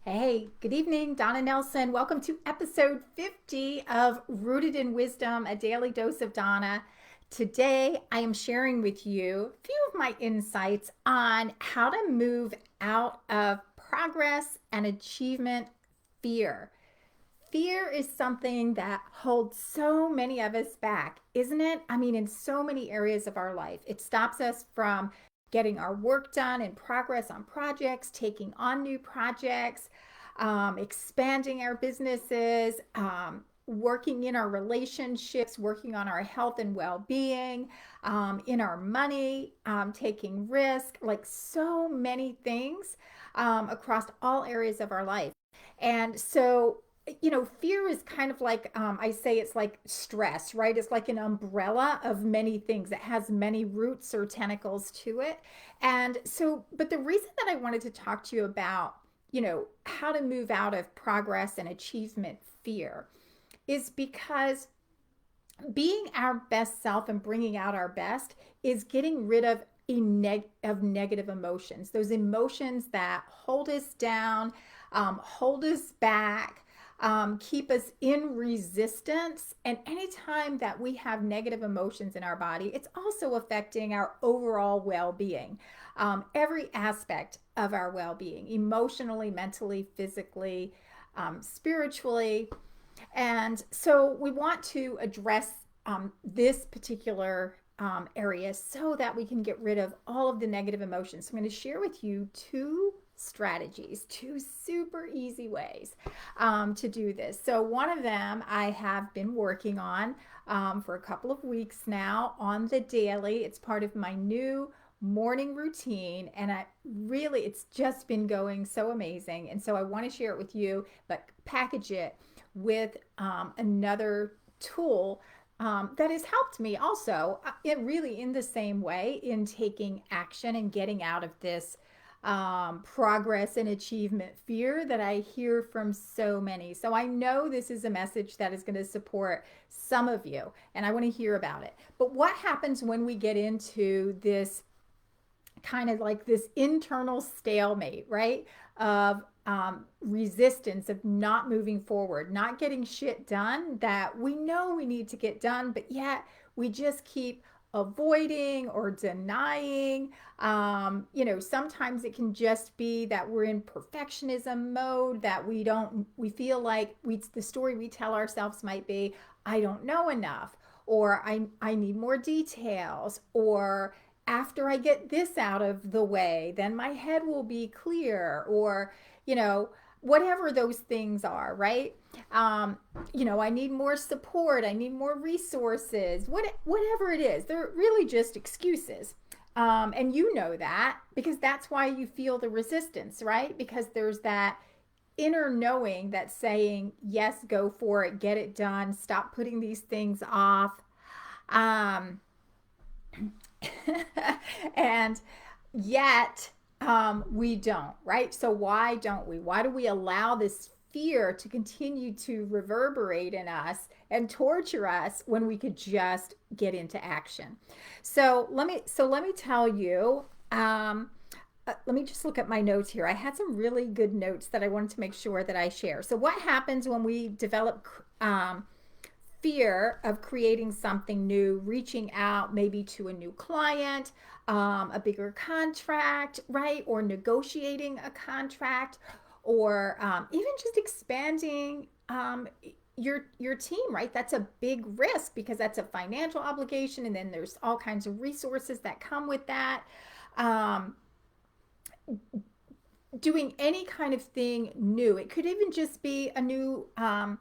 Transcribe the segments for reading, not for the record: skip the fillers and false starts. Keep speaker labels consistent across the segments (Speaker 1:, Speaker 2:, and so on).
Speaker 1: Hey, good evening, Donna Nelson. Welcome to episode 50 of Rooted in Wisdom, a daily dose of Donna. Today, I am sharing with you a few of my insights on how to move out of progress and achievement fear. Fear is something that holds so many of us back, isn't it? I mean, in so many areas of our life, it stops us from getting our work done and progress on projects, taking on new projects, expanding our businesses, working in our relationships, working on our health and well being, in our money, taking risk, like so many things across all areas of our life. And so, fear is kind of like, I say it's like stress, right? It's like an umbrella of many things. It has many roots or tentacles to it. And so, but the reason that I wanted to talk to you about, how to move out of progress and achievement fear is because being our best self and bringing out our best is getting rid of of negative emotions, those emotions that hold us down, hold us back, keep us in resistance. And anytime that we have negative emotions in our body, it's also affecting our overall well being, every aspect of our well being, emotionally, mentally, physically, spiritually. And so we want to address this particular area so that we can get rid of all of the negative emotions. So I'm going to share with you two strategies, two super easy ways to do this. So one of them I have been working on for a couple of weeks now on the daily. It's part of my new morning routine, and it's just been going so amazing. And so I want to share it with you, but package it with another tool that has helped me also, really in the same way, in taking action and getting out of this progress and achievement fear that I hear from so many. So I know this is a message that is going to support some of you, and I want to hear about it. But what happens when we get into this kind of like this internal stalemate, right? Of resistance, of not moving forward, not getting shit done that we know we need to get done, but yet we just keep avoiding or denying. Sometimes it can just be that we're in perfectionism mode, that we feel like the story we tell ourselves might be, I don't know enough, or I need more details, or after I get this out of the way, then my head will be clear, or, whatever those things are, right? I need more support, I need more resources, whatever it is. They're really just excuses. And you know that because that's why you feel the resistance, right? Because there's that inner knowing that's saying, yes, go for it, get it done, stop putting these things off. Um, and yet we don't, right? So why don't we? Why do we allow this fear to continue to reverberate in us and torture us when we could just get into action? So let me tell you. Let me just look at my notes here. I had some really good notes that I wanted to make sure that I share. So what happens when we develop fear of creating something new, reaching out maybe to a new client, a bigger contract, right? Or negotiating a contract, or even just expanding your team, right? That's a big risk because that's a financial obligation, and then there's all kinds of resources that come with that. Um, Doing any kind of thing new, it could even just be a new a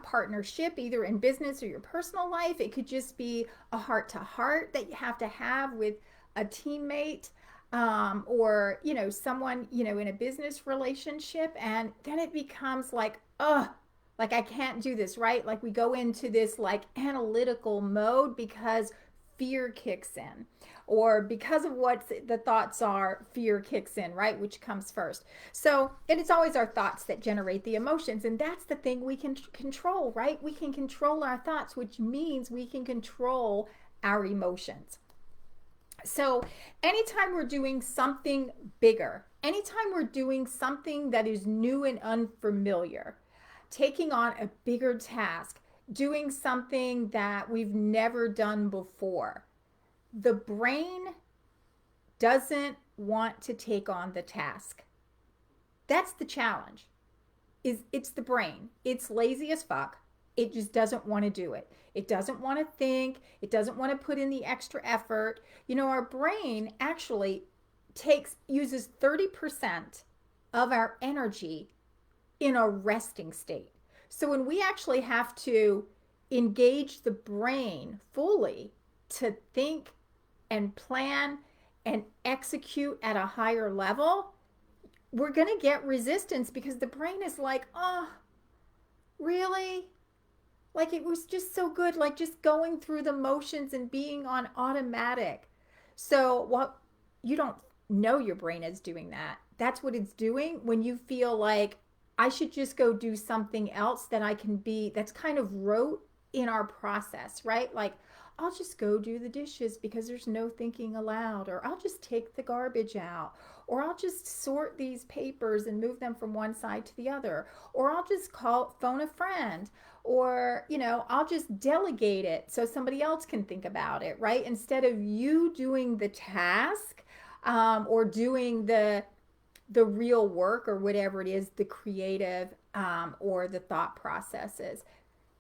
Speaker 1: partnership, either in business or your personal life. It could just be a heart to heart that you have to have with a teammate, or someone in a business relationship, and then it becomes like, oh, like I can't do this, right? Like we go into this like analytical mode because fear kicks in, or because of what the thoughts are, fear kicks in, right? Which comes first? So, and it's always our thoughts that generate the emotions, and that's the thing we can control, right? We can control our thoughts, which means we can control our emotions. So anytime we're doing something bigger, anytime we're doing something that is new and unfamiliar, taking on a bigger task, doing something that we've never done before, the brain doesn't want to take on the task. That's the challenge. It's the brain. It's lazy as fuck. It just doesn't want to do it. It doesn't want to think. It doesn't want to put in the extra effort. Our brain actually uses 30% of our energy in a resting state. So when we actually have to engage the brain fully to think and plan and execute at a higher level, we're going to get resistance because the brain is like, oh, really? Like it was just so good, like just going through the motions and being on automatic. So what you don't know your brain is doing that. That's what it's doing when you feel like I should just go do something else that I can be, that's kind of rote in our process, right? Like, I'll just go do the dishes because there's no thinking aloud, or I'll just take the garbage out, or I'll just sort these papers and move them from one side to the other, or I'll just phone a friend, or, I'll just delegate it so somebody else can think about it, right? Instead of you doing the task or doing the real work or whatever it is, the creative or the thought processes.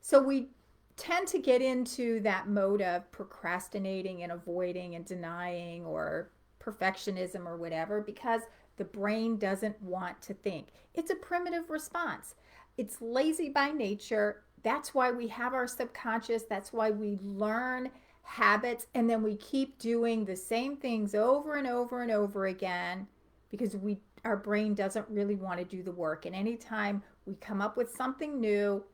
Speaker 1: So we tend to get into that mode of procrastinating and avoiding and denying or perfectionism or whatever because the brain doesn't want to think. It's a primitive response. It's lazy by nature. That's why we have our subconscious. That's why we learn habits and then we keep doing the same things over and over and over again because our brain doesn't really want to do the work. And anytime we come up with something new,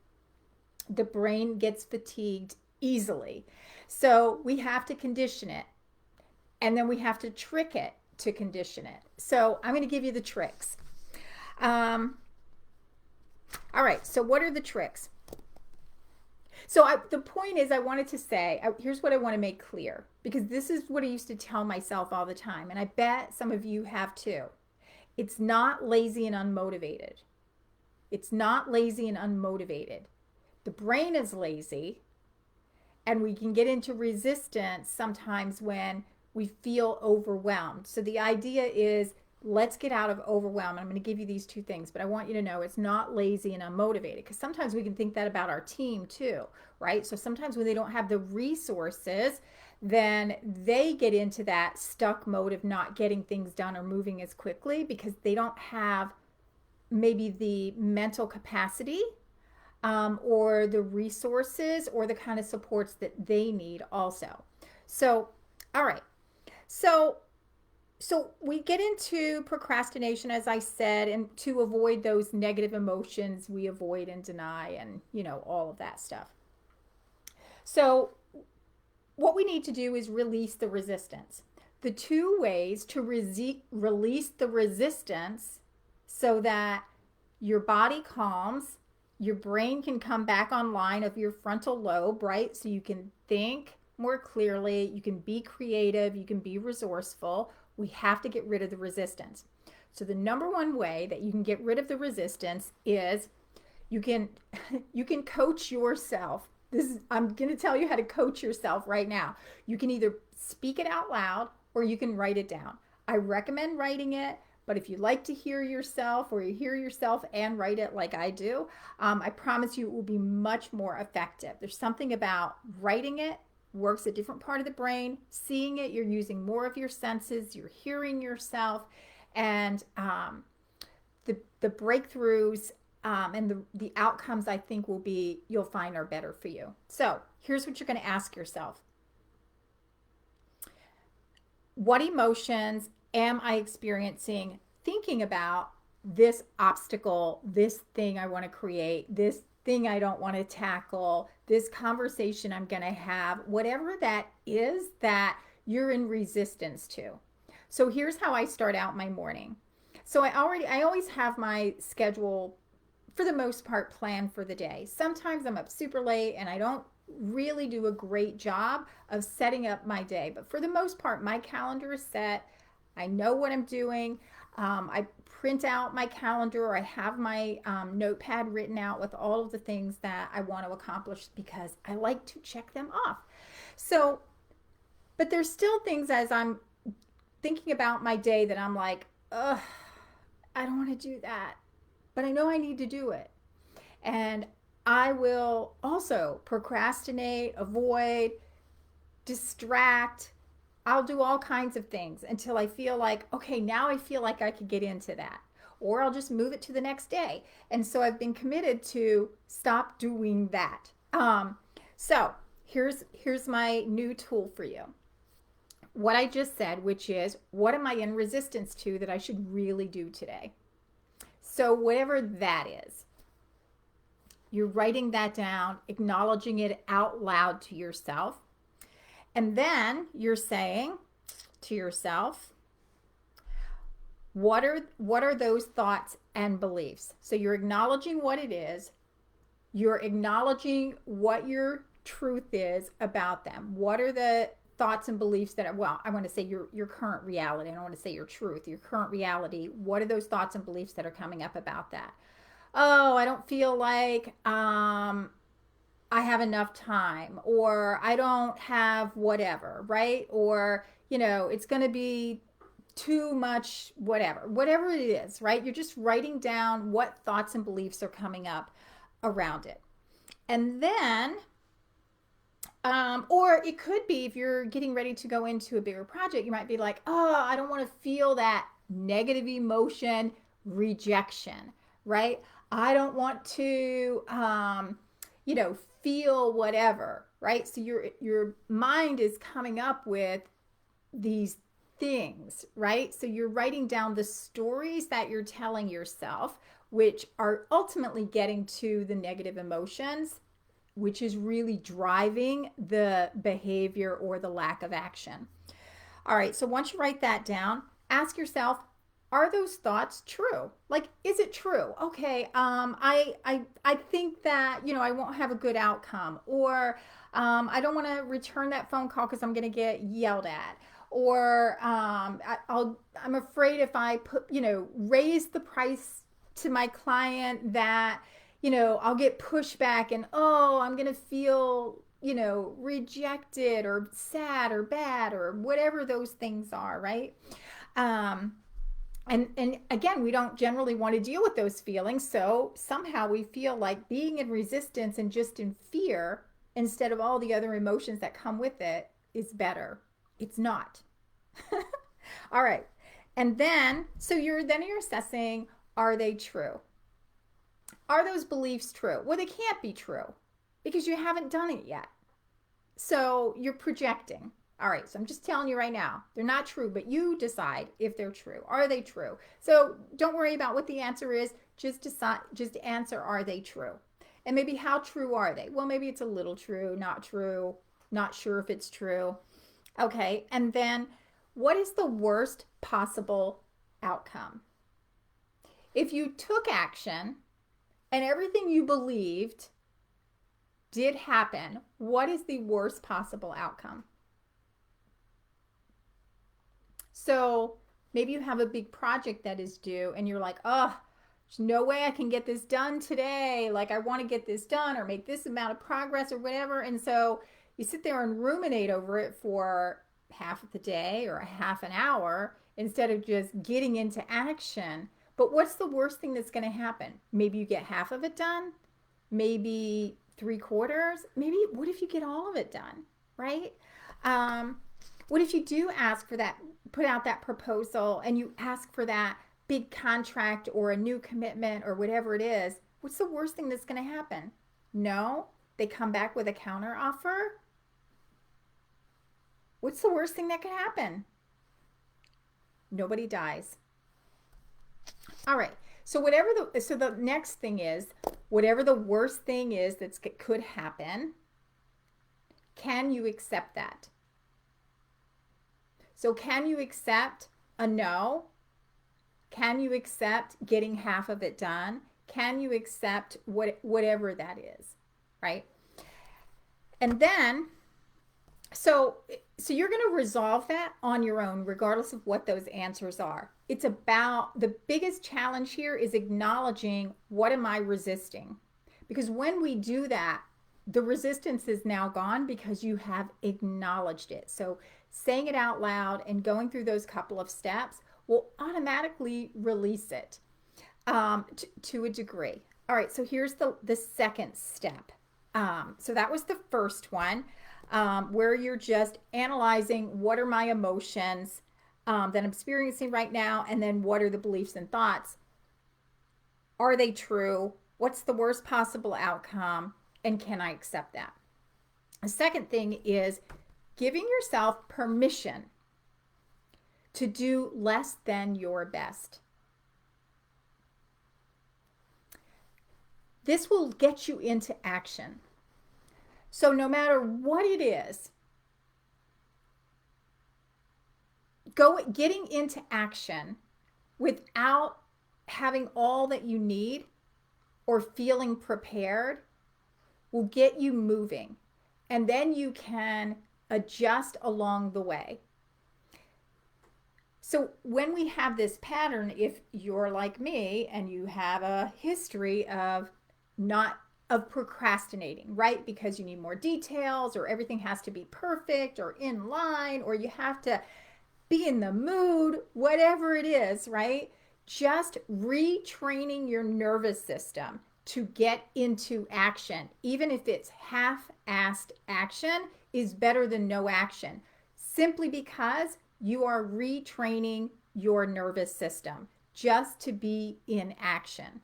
Speaker 1: the brain gets fatigued easily. So we have to condition it. And then we have to trick it to condition it. So I'm going to give you the tricks. All right. So what are the tricks? So the point is I wanted to say, here's what I want to make clear. Because this is what I used to tell myself all the time. And I bet some of you have too. It's not lazy and unmotivated. It's not lazy and unmotivated. The brain is lazy, and we can get into resistance sometimes when we feel overwhelmed. So the idea is let's get out of overwhelm. I'm going to give you these two things, but I want you to know it's not lazy and unmotivated because sometimes we can think that about our team too, right? So sometimes when they don't have the resources, then they get into that stuck mode of not getting things done or moving as quickly because they don't have maybe the mental capacity or the resources or the kind of supports that they need also. So, all right. So we get into procrastination, as I said, and to avoid those negative emotions, we avoid and deny and, all of that stuff. So what we need to do is release the resistance. The two ways to release the resistance so that your body calms, your brain can come back online of your frontal lobe, right? So you can think more clearly, you can be creative, you can be resourceful. We have to get rid of the resistance. So the number one way that you can get rid of the resistance is you can coach yourself. I'm going to tell you how to coach yourself right now. You can either speak it out loud or you can write it down. I recommend writing it, but if you like to hear yourself or you hear yourself and write it like I do, I promise you it will be much more effective. There's something about writing it, works a different part of the brain. Seeing it, you're using more of your senses, you're hearing yourself, and the breakthroughs and the outcomes I think you'll find are better for you. So here's what you're going to ask yourself. What emotions am I experiencing thinking about this obstacle, this thing I want to create, this thing I don't want to tackle, this conversation I'm going to have, whatever that is that you're in resistance to. So here's how I start out my morning. So I always have my schedule for the most part planned for the day. Sometimes I'm up super late and I don't really do a great job of setting up my day, but for the most part my calendar is set. I know what I'm doing. I print out my calendar, or I have my notepad written out with all of the things that I want to accomplish because I like to check them off. So, but there's still things as I'm thinking about my day that I'm like, ugh, I don't want to do that, but I know I need to do it. And I will also procrastinate, avoid, distract. I'll do all kinds of things until I feel like, okay, now I feel like I could get into that. Or I'll just move it to the next day. And so I've been committed to stop doing that. So here's my new tool for you. What I just said, which is, what am I in resistance to that I should really do today? So whatever that is, you're writing that down, acknowledging it out loud to yourself. And then you're saying to yourself, what are those thoughts and beliefs? So you're acknowledging what it is. You're acknowledging what your truth is about them. What are the thoughts and beliefs that are, well, I want to say your current reality. I don't want to say your truth, your current reality. What are those thoughts and beliefs that are coming up about that? Oh, I don't feel like I have enough time, or I don't have whatever, right? Or, it's going to be too much, whatever it is, right? You're just writing down what thoughts and beliefs are coming up around it. And then, or it could be if you're getting ready to go into a bigger project, you might be like, oh, I don't want to feel that negative emotion, rejection, right? I don't want to, feel whatever, right? So your mind is coming up with these things, right? So you're writing down the stories that you're telling yourself, which are ultimately getting to the negative emotions, which is really driving the behavior or the lack of action. All right, so once you write that down, ask yourself, are those thoughts true? Like, is it true? Okay, I think that I won't have a good outcome, or I don't want to return that phone call because I'm going to get yelled at, or I'm afraid if I raise the price to my client that I'll get pushback, and I'm going to feel rejected or sad or bad or whatever those things are, right? And again, we don't generally want to deal with those feelings. So somehow we feel like being in resistance and just in fear instead of all the other emotions that come with it is better. It's not. All right. And then, so you're assessing, are they true? Are those beliefs true? Well, they can't be true because you haven't done it yet. So you're projecting. All right, so I'm just telling you right now, they're not true, but you decide if they're true. Are they true? So don't worry about what the answer is. Just answer, are they true? And maybe how true are they? Well, maybe it's a little true, not sure if it's true. Okay, and then what is the worst possible outcome? If you took action and everything you believed did happen, what is the worst possible outcome? So maybe you have a big project that is due and you're like, oh, there's no way I can get this done today. Like, I want to get this done or make this amount of progress or whatever. And so you sit there and ruminate over it for half of the day or a half an hour instead of just getting into action. But what's the worst thing that's going to happen? Maybe you get half of it done, maybe 3/4, maybe what if you get all of it done, right? What if you do ask for that, put out that proposal and you ask for that big contract or a new commitment or whatever it is? What's the worst thing that's going to happen? No, they come back with a counter offer. What's the worst thing that could happen? Nobody dies. All right. So the next thing is, whatever the worst thing is that could happen, can you accept that? So can you accept a no? Can you accept getting half of it done? Can you accept whatever that is, right? And then, so So you're going to resolve that on your own, regardless of what those answers are. It's about the biggest challenge here is acknowledging what am I resisting? Because when we do that, the resistance is now gone because you have acknowledged it. So saying it out loud and going through those couple of steps will automatically release it to a degree. All right, so here's the second step. So that was the first one, where you're just analyzing what are my emotions that I'm experiencing right now, and then what are the beliefs and thoughts. Are they true? What's the worst possible outcome? And can I accept that? The second thing is giving yourself permission to do less than your best. This will get you into action. So no matter what it is, getting into action without having all that you need or feeling prepared will get you moving. And then you can adjust along the way. So when we have this pattern, if you're like me and you have a history of procrastinating, right? Because you need more details, or everything has to be perfect or in line, or you have to be in the mood, whatever it is, right? Just retraining your nervous system to get into action, even if it's half-assed action, is better than no action, simply because you are retraining your nervous system just to be in action.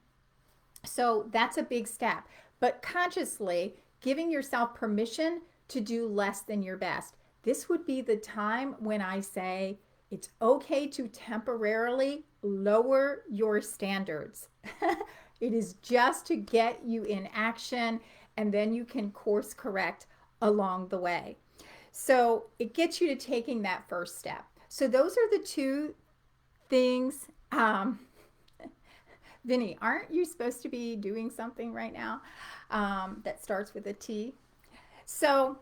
Speaker 1: So that's a big step, but consciously giving yourself permission to do less than your best. This would be the time when I say it's okay to temporarily lower your standards. It is just to get you in action, and then you can course correct along the way. So it gets you to taking that first step. So those are the two things. Vinny, aren't you supposed to be doing something right now that starts with a T? So,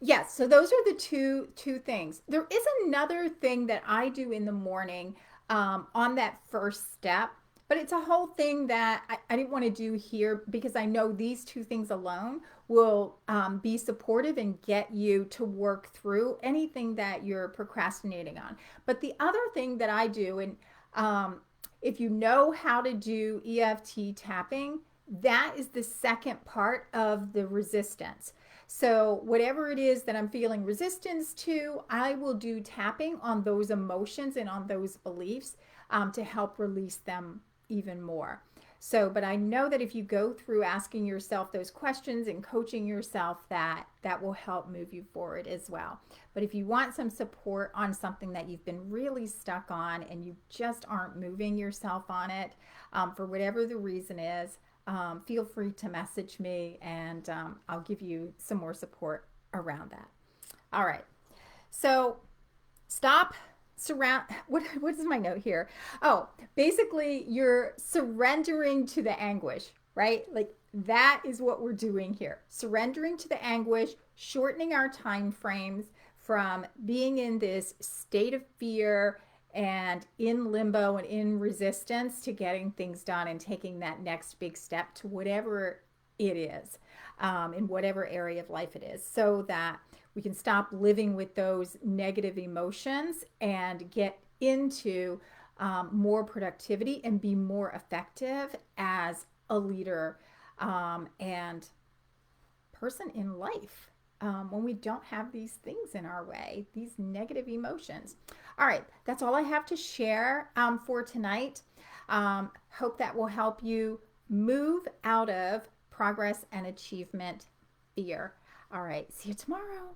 Speaker 1: yes, so those are the two things. There is another thing that I do in the morning on that first step, but it's a whole thing that I didn't want to do here because I know these two things alone will be supportive and get you to work through anything that you're procrastinating on. But the other thing that I do, and if you know how to do EFT tapping, that is the second part of the resistance. So whatever it is that I'm feeling resistance to, I will do tapping on those emotions and on those beliefs to help release them even more. So, but I know that if you go through asking yourself those questions and coaching yourself, that will help move you forward as well. But if you want some support on something that you've been really stuck on and you just aren't moving yourself on it, for whatever the reason is, feel free to message me, and I'll give you some more support around that. All right. So stop. What is my note here? Oh, basically you're surrendering to the anguish, right? Like that is what we're doing here. Surrendering to the anguish, shortening our time frames from being in this state of fear and in limbo and in resistance to getting things done and taking that next big step to whatever it is, in whatever area of life it is, so that we can stop living with those negative emotions and get into more productivity and be more effective as a leader and person in life when we don't have these things in our way, these negative emotions. All right, that's all I have to share for tonight. Hope that will help you move out of progress and achievement fear. All right, see you tomorrow.